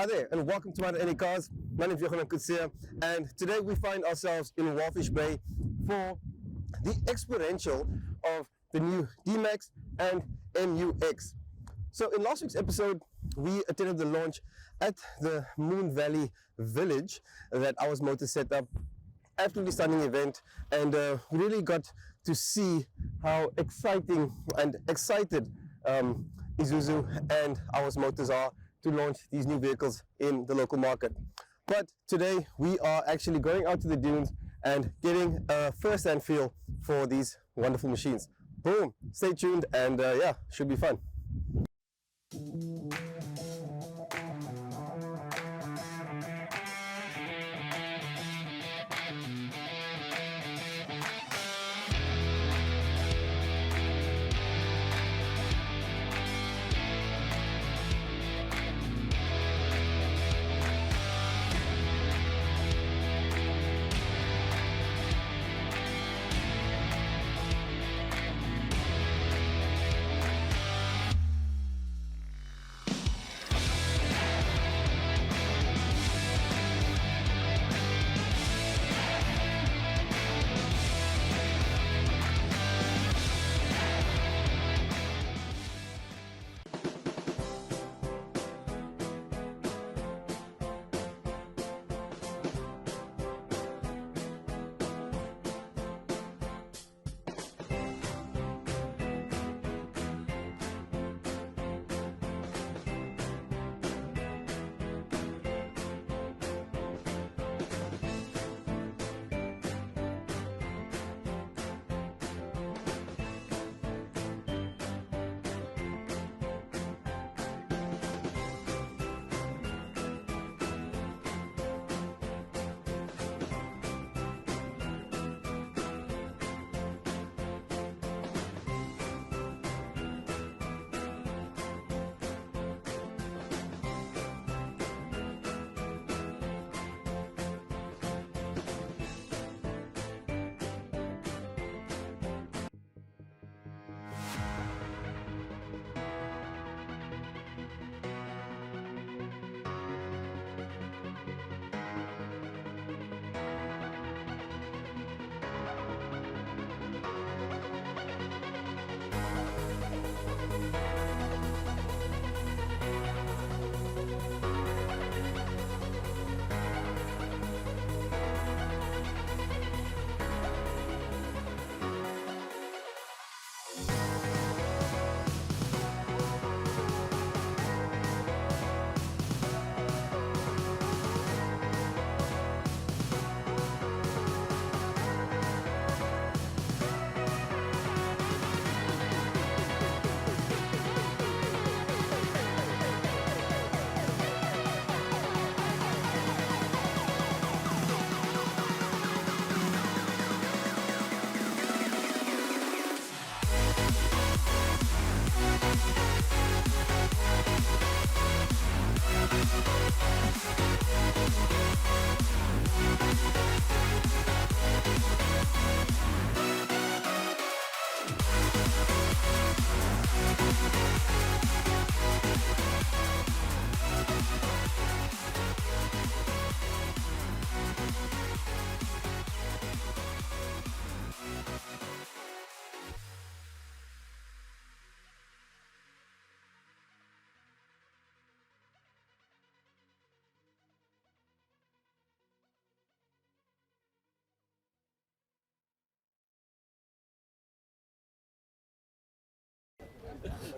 Hi there, and welcome to My.Na Cars. My name is Johan Kutsia, and today we find ourselves in Walfish Bay for the experiential of the new D-Max and MUX. So in last week's episode, we attended the launch at the Moon Valley Village that Ours Motors set up. Absolutely stunning event, and really got to see how exciting and excited Isuzu and Ours Motors are to launch these new vehicles in the local market. But today we are actually going out to the dunes and getting a first-hand feel for these wonderful machines. Boom, stay tuned, and yeah, should be fun.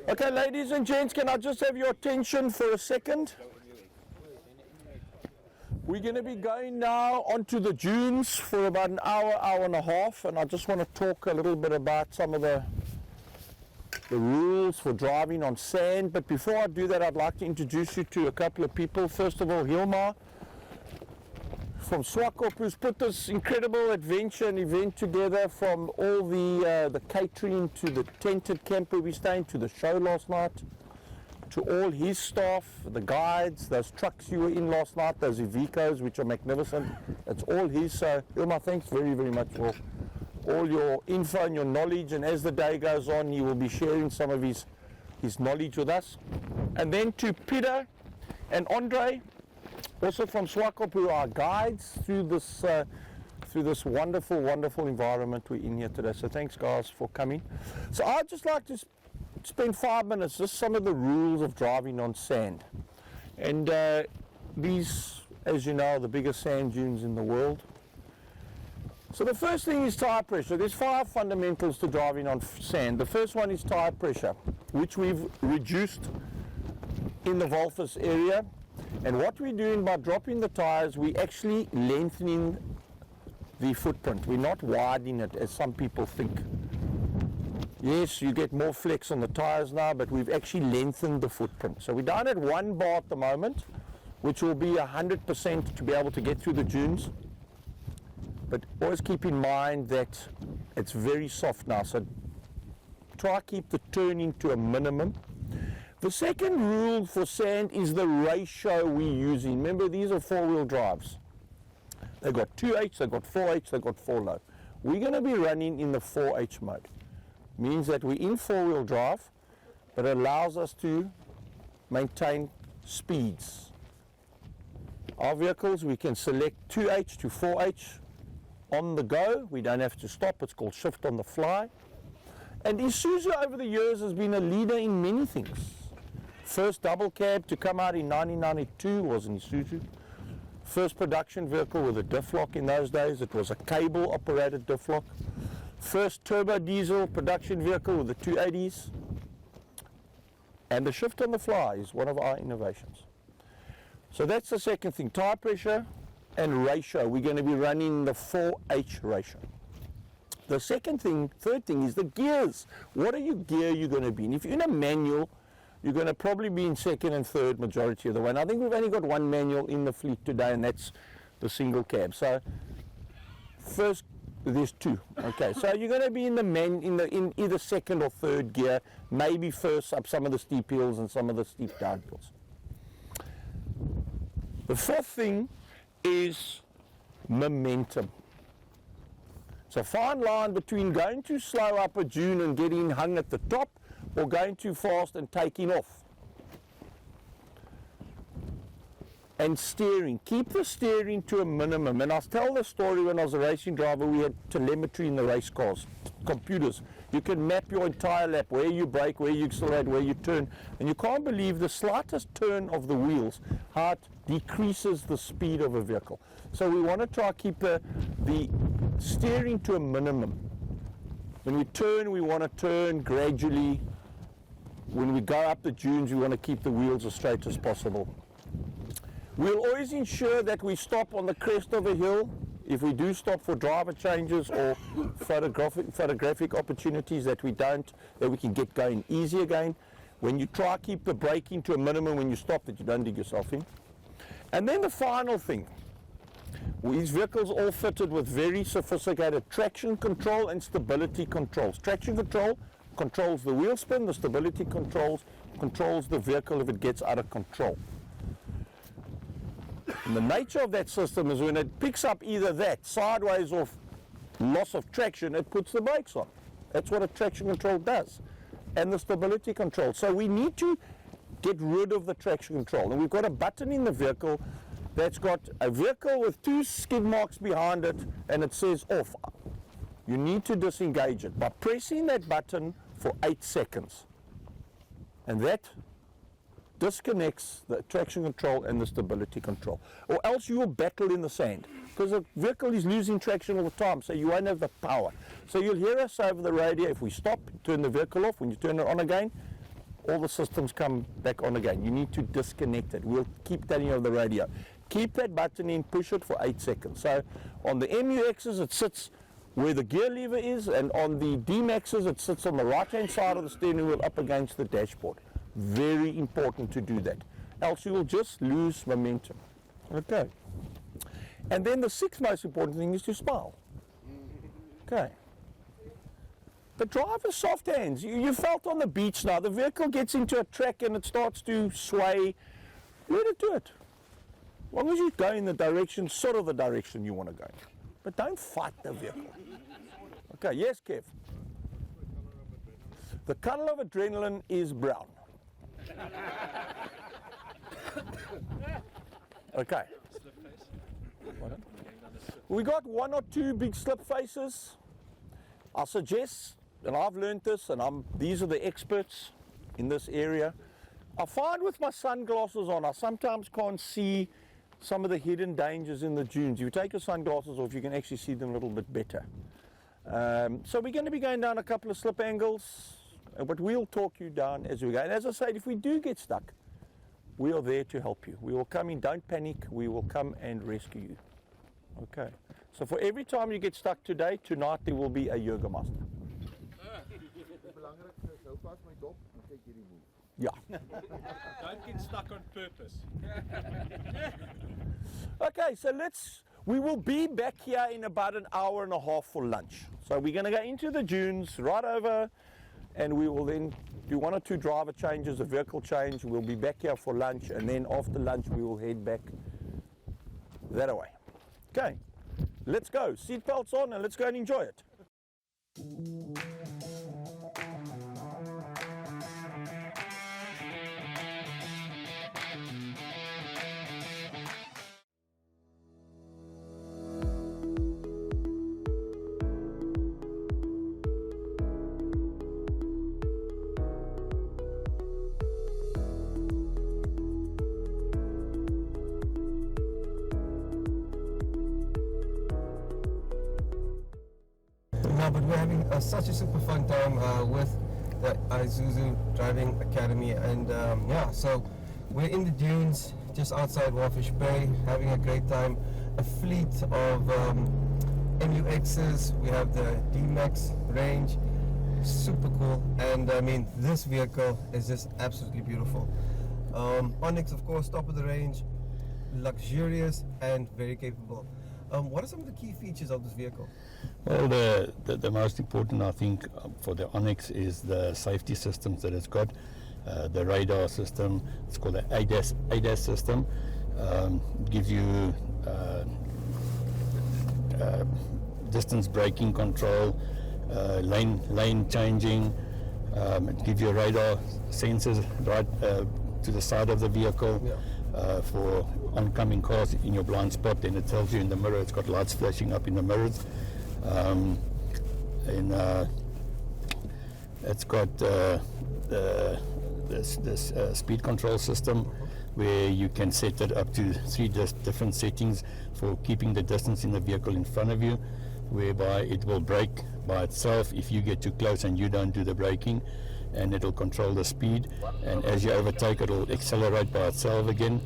Okay, ladies and gents, can I just have your attention for a second? We're going to be going now onto the dunes for about an hour, hour and a half, and I just want to talk a little bit about some of the rules for driving on sand. But before I do that, I'd like to introduce you to a couple of people. First of all, Hilma from Swakop, who's put this incredible adventure and event together, from all the catering to the tented camp where we stayed, to the show last night, to all his staff, the guides, those trucks you were in last night, those Ivicos, which are magnificent. It's all his. So Hilma, thanks very, very much for all your info and your knowledge, and as the day goes on, he will be sharing some of his knowledge with us. And then to Peter and Andre, Also from Swakop, who are our guides through this wonderful, wonderful environment we're in here today. So thanks guys for coming. So I'd just like to spend 5 minutes, just some of the rules of driving on sand. And these, as you know, are the biggest sand dunes in the world. So the first thing is tire pressure. There's 5 fundamentals to driving on sand. The first one is tire pressure, which we've reduced in the Walvis area. And what we're doing by dropping the tires, we're actually lengthening the footprint. We're not widening it as some people think. Yes, you get more flex on the tires now, but we've actually lengthened the footprint. So we're down at 1 bar at the moment, which will be 100% to be able to get through the dunes. But always keep in mind that it's very soft now, so try keep the turning to a minimum. The second rule for sand is the ratio we're using. Remember, these are 4-wheel drives. They've got 2H, they've got 4H, they've got 4-low. We're going to be running in the 4H mode. Means that we're in 4-wheel drive, but it allows us to maintain speeds. Our vehicles, we can select 2H to 4H on the go. We don't have to stop. It's called shift on the fly. And Isuzu over the years has been a leader in many things. First double cab to come out in 1992 was an Isuzu. First production vehicle with a diff lock in those days. It was a cable operated diff lock. First turbo diesel production vehicle with the 280s. And the shift on the fly is one of our innovations. So that's the second thing, tire pressure and ratio. We're going to be running the 4H ratio. The third thing is the gears. What gear are you going to be in? If you're in a manual, you're going to probably be in second and third majority of the way. And I think we've only got 1 manual in the fleet today, and that's the single cab. So first, there's 2. Okay, so you're going to be in either second or third gear, maybe first up some of the steep hills and some of the steep downhills. The fourth thing is momentum. It's a fine line between going too slow up a dune and getting hung at the top, or going too fast and taking off. And steering. Keep the steering to a minimum. And I'll tell the story when I was a racing driver, we had telemetry in the race cars, computers. You can map your entire lap, where you brake, where you accelerate, where you turn. And you can't believe the slightest turn of the wheels, how it decreases the speed of a vehicle. So we want to try to keep the steering to a minimum. When we turn, we want to turn gradually. When we go up the dunes, we want to keep the wheels as straight as possible. We'll always ensure that we stop on the crest of a hill. If we do stop for driver changes or photographic opportunities, that we can get going easy again. When you try to keep the braking to a minimum when you stop, that you don't dig yourself in. And then the final thing, these vehicles all fitted with very sophisticated traction control and stability controls. Traction control controls the wheel spin, the stability controls the vehicle if it gets out of control. And the nature of that system is when it picks up either that, sideways or loss of traction, it puts the brakes on. That's what a traction control does. And the stability control. So we need to get rid of the traction control. And we've got a button in the vehicle that's got a vehicle with 2 skid marks behind it, and it says off. You need to disengage it by pressing that button for 8 seconds. And that disconnects the traction control and the stability control. Or else you will battle in the sand, because the vehicle is losing traction all the time, so you won't have the power. So you'll hear us over the radio. If we stop, turn the vehicle off. When you turn it on again, all the systems come back on again. You need to disconnect it. We'll keep telling you over the radio. Keep that button in, push it for 8 seconds. So on the MUXs, it sits where the gear lever is, and on the D-Maxs, it sits on the right-hand side of the steering wheel up against the dashboard. Very important to do that, else you will just lose momentum. Okay. And then the 6th most important thing is to smile. Okay. The driver's soft hands. You felt on the beach now, the vehicle gets into a track and it starts to sway. Let it do it. As long as you go in the direction, sort of the direction you want to go. But don't fight the vehicle. Okay, yes, Kev? The color of adrenaline is brown. Okay. We got one or two big slip faces. I suggest, and I've learned this, and these are the experts in this area. I find with my sunglasses on, I sometimes can't see some of the hidden dangers in the dunes. If you take your sunglasses off, you can actually see them a little bit better. So we're going to be going down a couple of slip angles, but we'll talk you down as we go. And as I said, if we do get stuck, we are there to help you. We will come in, don't panic, we will come and rescue you. Okay, so for every time you get stuck today, tonight there will be a yoga master. Yeah. Don't get stuck on purpose. Okay, so we will be back here in about an hour and a half for lunch. So we're going to go into the dunes right over, and we will then do one or two driver changes, a vehicle change. We'll be back here for lunch, and then after lunch we will head back that way. Okay, let's go. Seatbelts on and let's go and enjoy it. No, but we're having such a super fun time with the Isuzu Driving Academy, and yeah, so we're in the dunes just outside Wafish Bay, having a great time. A fleet of MUXs. We have the D-Max range, super cool, and I mean this vehicle is just absolutely beautiful. Onyx, of course, top of the range, luxurious and very capable. What are some of the key features of this vehicle? Well, the most important, I think, for the Onyx is the safety systems that it's got. The radar system, it's called the ADAS system, gives you distance braking control, lane changing. It gives you radar sensors right to the side of the vehicle. Yeah. For oncoming cars in your blind spot, then it tells you in the mirror. It's got lights flashing up in the mirrors, and it's got this speed control system where you can set it up to 3 different settings for keeping the distance in the vehicle in front of you, whereby it will brake by itself if you get too close and you don't do the braking, and it'll control the speed, and as you overtake it'll accelerate by itself again.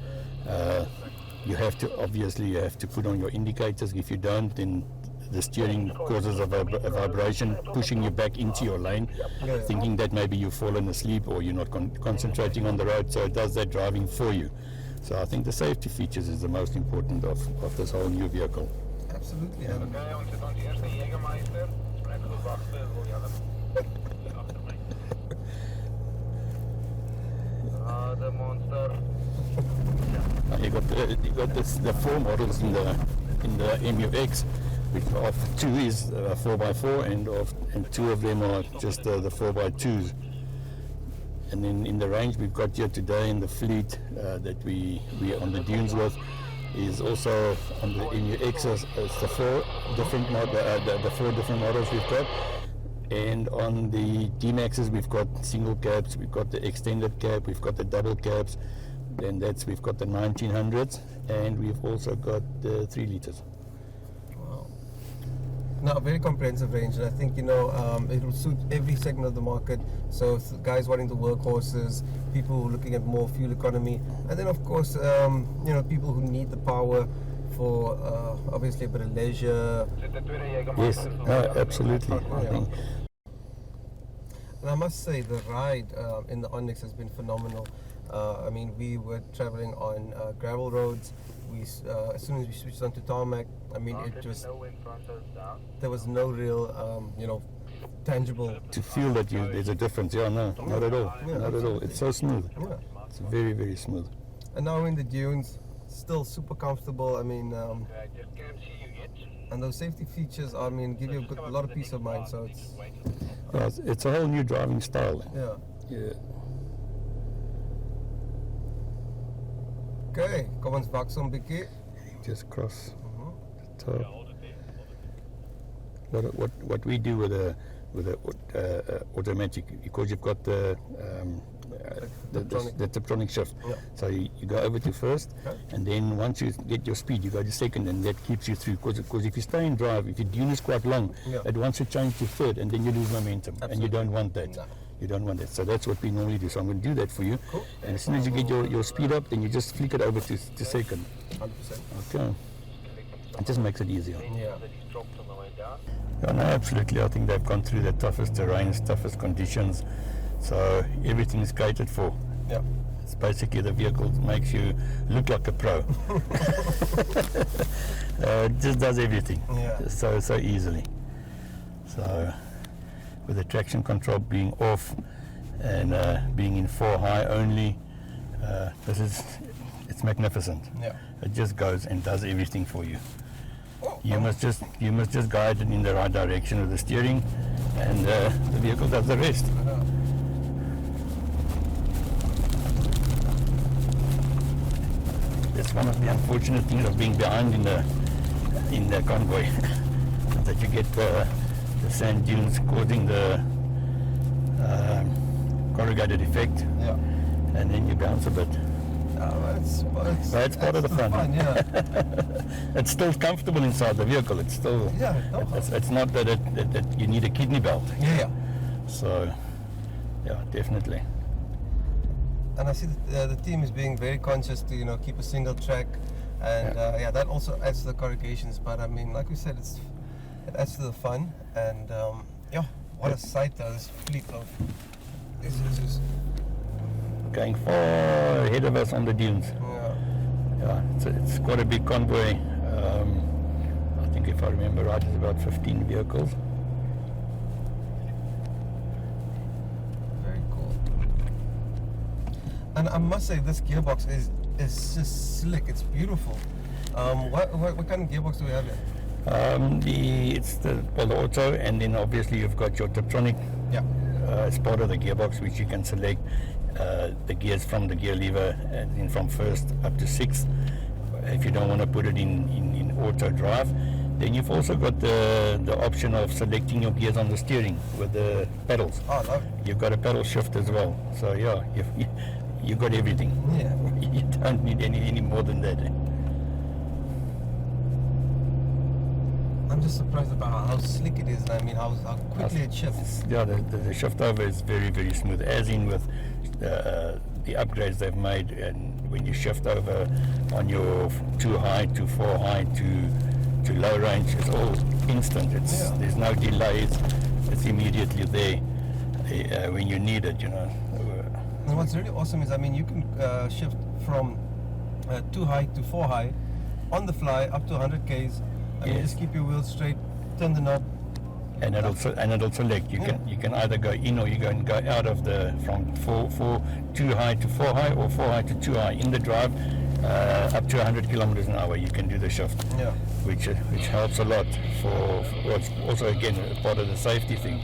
You have to put on your indicators. If you don't, then the steering causes a vibration pushing you back into your lane, thinking that maybe you've fallen asleep or you're not concentrating on the road, so it does that driving for you. So I think the safety features is the most important of this whole new vehicle. Absolutely. The monster. You got the 4 models in the MUX, which of 2 is 4x4, and 2 of them are just the 4x2s. And then in the range we've got here today in the fleet that we are on the dunes with is also on the MUXs. It's the 4 different models we've got. And on the D-Maxes we've got single cabs, we've got the extended cab, we've got the double cabs, then we've got the 1900s, and we've also got the 3 liters. Wow. Now, a very comprehensive range, and I think, it will suit every segment of the market. So guys wanting the workhorses, people who are looking at more fuel economy, and then of course, people who need the power for obviously a bit of leisure. Yes, absolutely. I think. And I must say the ride in the Onyx has been phenomenal. I mean, we were traveling on gravel roads. As soon as we switched onto tarmac, I mean, there was no real, tangible. To feel that there's a difference, not at all, not at all. It's so smooth. Yeah. It's very, very smooth. And now in the dunes, still super comfortable. I mean, and those safety features, I mean, give you a lot of peace of mind. So It's a whole new driving style. yeah. Yeah. Okay, kom ons wak so 'n bietjie. Just cross the top. What we do with a automatic, because you've got the Tiptronic shift. Yeah. So you go over to first, Okay. and then once you get your speed, you go to second, and that keeps you through. Because if you stay in drive, if your dune is quite long, Yeah. it wants to change to third, and then you lose momentum, and you Absolutely. don't want that. No. You don't want that. So that's what we normally do. So I'm going to do that for you. Cool. And as soon as you get your speed up, then you just flick it over to second. 100%. Okay. It just makes it easier. Yeah. Yeah, no, absolutely. I think they've gone through the toughest terrains, toughest conditions. So everything is catered for. Yeah. It's basically the vehicle makes you look like a pro. It just does everything. Yeah. Just so easily. So with the traction control being off and being in 4 high only, it's magnificent. Yeah. It just goes and does everything for you. Oh, You must just guide it in the right direction with the steering, and the vehicle does the rest. That's one of the unfortunate things of being behind in the convoy, that you get the sand dunes causing the corrugated effect, Yeah. and then you bounce a bit. That's part of the fun. Yeah. It's still comfortable inside the vehicle. It's still. Yeah. No. It's not that that you need a kidney belt. Yeah. So, yeah, definitely. And I see that the team is being very conscious to keep a single track, and yeah, that also adds to the corrugations. But I mean, like we said, it adds to the fun, and yeah, what a sight though, this fleet of Isuzus. Going far ahead of us on the dunes. Yeah. Yeah, it's quite a big convoy. I think if I remember right, it's about 15 vehicles. Very cool. And I must say, this gearbox is just slick. It's beautiful. What kind of gearbox do we have here? It's the auto, and then obviously you've got your Tiptronic Yeah. as part of the gearbox, which you can select the gears from the gear lever, and then from first up to 6. If you don't want to put it in auto drive, then you've also got the option of selecting your gears on the steering with the pedals. Oh, I love it. You've got a pedal shift as well. So yeah, you've got everything. Yeah. You don't need any more than that. I'm just surprised about how slick it is, and I mean how quickly it shifts. Yeah, the shift over is very, very smooth, as in with the upgrades they've made. And when you shift over on your 2 high to 4 high to low range, it's all instant. There's no delays. It's immediately there when you need it. And what's really awesome is, I mean, you can shift from 2 high to 4 high on the fly up to 100 k's. I mean, Yes. just keep your wheels straight, turn the knob. And it'll select. You can either go in, or you can go out of the from 2 high to 4 high, or 4 high to 2 high in the drive, up to 100 kilometers an hour. You can do the shift, Yeah. which helps a lot for what's also again part of the safety thing,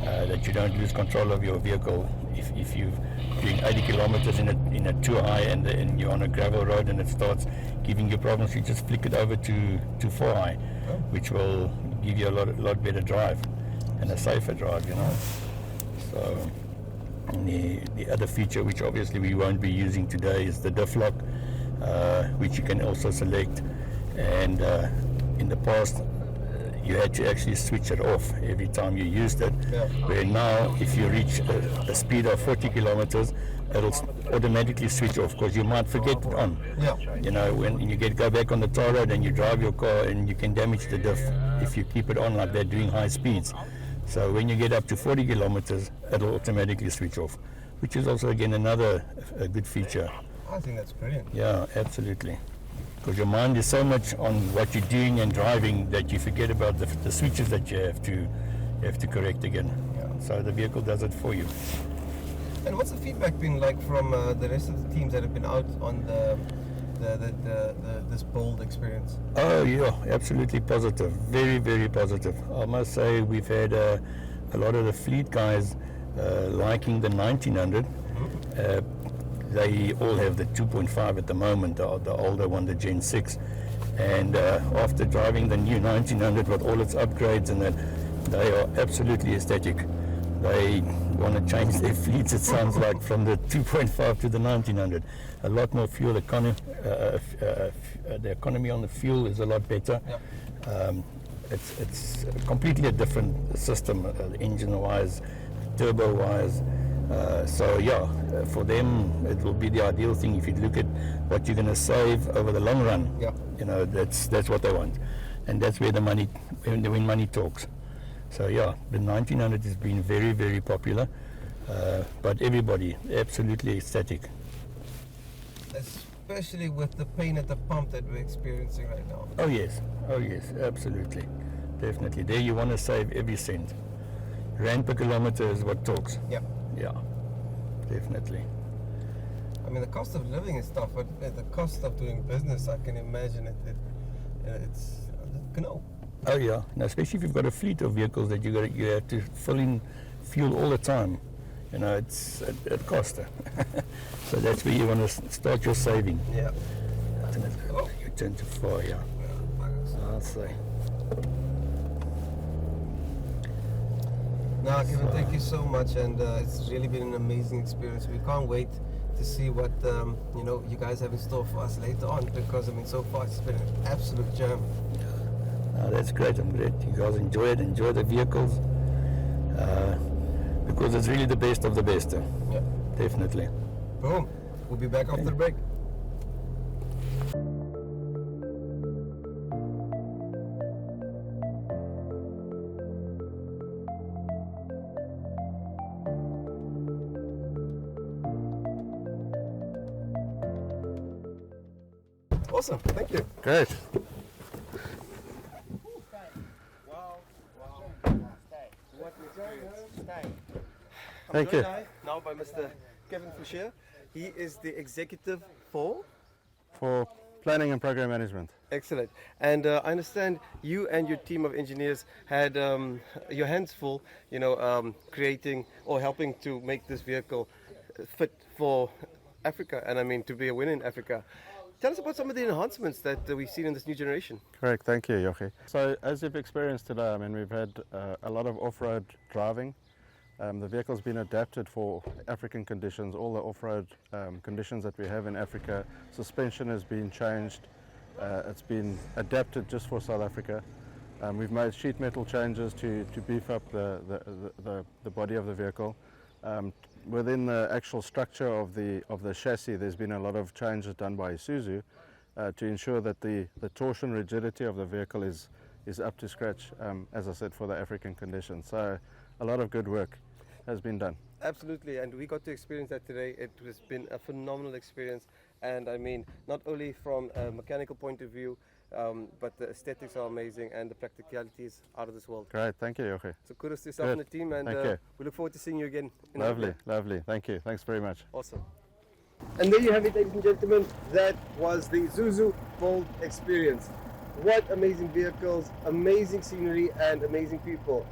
that you don't lose control of your vehicle. If you're doing 80 kilometers in a 2 high and you're on a gravel road and it starts giving you problems, you just flick it over to 4 high, which will give you a lot better drive and a safer drive. So and the other feature, which obviously we won't be using today, is the diff lock, which you can also select. And in the past, you had to actually switch it off every time you used it. Yeah. Where now, if you reach a speed of 40 kilometers, it'll automatically switch off, because you might forget it on. Yeah. When you go back on the tar road and you drive your car, and you can damage the diff if you keep it on like that doing high speeds. So when you get up to 40 kilometers, it'll automatically switch off, which is also again a good feature. I think that's brilliant. Yeah, absolutely. Because your mind is so much on what you're doing and driving that you forget about the switches that you have to correct again. Yeah. So the vehicle does it for you. And what's the feedback been like from the rest of the teams that have been out on this bold experience? Oh yeah, absolutely positive. Very, very positive. I must say we've had a lot of the fleet guys liking the 1900. they all have the 2.5 at the moment, the older one, the Gen 6. And after driving the new 1900 with all its upgrades and that, they are absolutely ecstatic. They want to change their fleets, it sounds like, from the 2.5 to the 1900. A lot more fuel economy, the economy on the fuel is a lot better. Yep. It's completely a different system, engine-wise, turbo-wise. So yeah, for them it will be the ideal thing. If you look at what you're going to save over the long run, Yeah. you know, that's what they want, and that's where the money, when money talks. So yeah, the 1900 has been very, very popular, but everybody absolutely ecstatic. Especially with the pain at the pump that we're experiencing right now. Oh yes, absolutely, definitely. There you want to save every cent. Rand per kilometer is what talks. Yep. Yeah, definitely. I mean, the cost of living is tough, but the cost of doing business, I can imagine it's no. Oh yeah, now, especially if you've got a fleet of vehicles that you have to fill in fuel all the time. You know, it costs. So that's where you want to start your saving. Yeah. Oh. You turn to 4, yeah. I'll say. Now, Kevin, thank you so much, and it's really been an amazing experience. We can't wait to see what you guys have in store for us later on, because I mean, so far it's been an absolute jam. That's great. I'm glad you guys enjoy it. Enjoy the vehicles, because it's really the best of the best. Yeah. Definitely. Boom. We'll be back after the break. Awesome. Thank you. Great. Thank you. Now by Mr. Kevin Foucher. He is the executive for? For planning and program management. Excellent. And I understand you and your team of engineers had your hands full, creating or helping to make this vehicle fit for Africa, and I mean to be a winner in Africa. Tell us about some of the enhancements that we've seen in this new generation. Correct, thank you, Jochi. So as you've experienced today, I mean, we've had a lot of off-road driving. The vehicle's been adapted for African conditions, all the off-road conditions that we have in Africa. Suspension has been changed. It's been adapted just for South Africa. We've made sheet metal changes to beef up the body of the vehicle. Within the actual structure of the chassis, there's been a lot of changes done by Isuzu to ensure that the torsion rigidity of the vehicle is up to scratch, as I said, for the African conditions. So a lot of good work has been done. Absolutely, and we got to experience that today. It has been a phenomenal experience, and I mean, not only from a mechanical point of view, but the aesthetics are amazing and the practicality is out of this world. Great, thank you, Jochi. So kudos to yourself and the team, and we look forward to seeing you again. Lovely, thank you. Thanks very much. Awesome. And there you have it, ladies and gentlemen. That was the Isuzu Bold experience. What amazing vehicles, amazing scenery, and amazing people.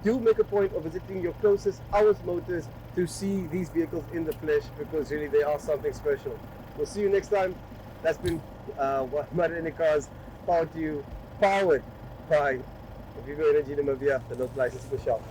Do make a point of visiting your closest Hours Motors to see these vehicles in the flesh, because really they are something special. We'll see you next time. That's been My.Na Cars, powered by Vivo Energy Namibia, the local license for shop.